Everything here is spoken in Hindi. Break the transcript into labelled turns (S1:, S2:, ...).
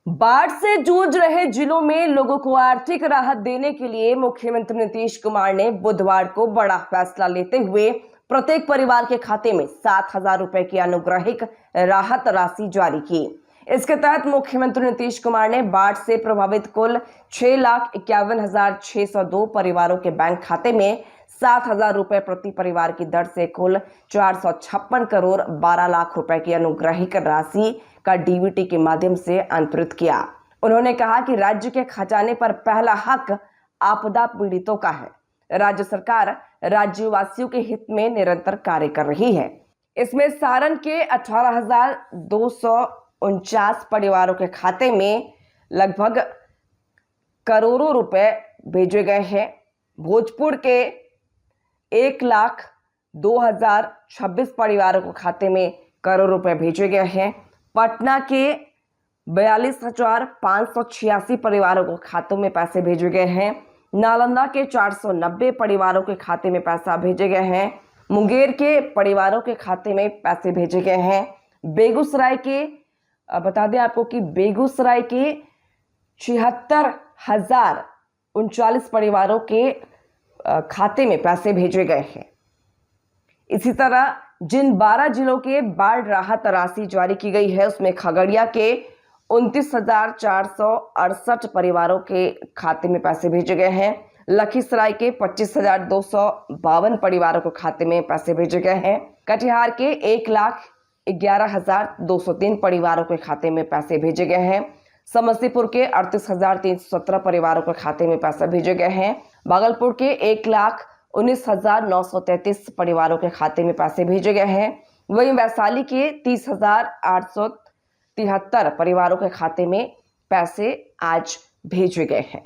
S1: बाढ़ से जूझ रहे जिलों में लोगों को आर्थिक राहत देने के लिए मुख्यमंत्री नीतीश कुमार ने बुधवार को बड़ा फैसला लेते हुए प्रत्येक परिवार के खाते में 7,000 रुपए की अनुग्रहिक राहत राशि जारी की। इसके तहत मुख्यमंत्री नीतीश कुमार ने बाढ़ से प्रभावित कुल 6,51,602 परिवारों के बैंक खाते में 7,000 रुपए प्रति परिवार की दर से कुल 456 करोड़ 12 लाख रुपए की अनुग्रहिक राशि का डीबीटी के माध्यम से अंतरित किया। उन्होंने कहा कि राज्य के खजाने पर पहला हक आपदा पीड़ितों का है। राज्य सरकार राज्यवासियों के हित में निरंतर कार्य कर रही है। इसमें सारण के 18,249 परिवारों के खाते में लगभग करोड़ों रुपए भेजे गए हैं। भोजपुर के 1,02,026 परिवारों के खाते में करोड़ रुपए भेजे गए हैं। पटना के 42,586 परिवारों को खातों में पैसे भेजे गए हैं। नालंदा के 490 परिवारों के खाते में पैसा भेजे गए हैं। मुंगेर के परिवारों के खाते में पैसे भेजे गए हैं। बेगूसराय के बता दें आपको कि बेगूसराय के 76,039 परिवारों के खाते में पैसे भेजे गए हैं। इसी तरह जिन 12 जिलों के बाढ़ राहत राशि जारी की गई है उसमें खगड़िया के 29,468 परिवारों के खाते में पैसे भेजे गए हैं। लखीसराय के 25,252 परिवारों के खाते में पैसे भेजे गए हैं। कटिहार के 1,11,203 परिवारों के खाते में पैसे भेजे गए हैं। समस्तीपुर के 38,317 परिवारों के खाते में पैसा भेजे गए हैं। भागलपुर के 1,19,933 परिवारों के खाते में पैसे भेजे गए हैं। वहीं वैशाली के 30,873 परिवारों के खाते में पैसे आज भेजे गए हैं।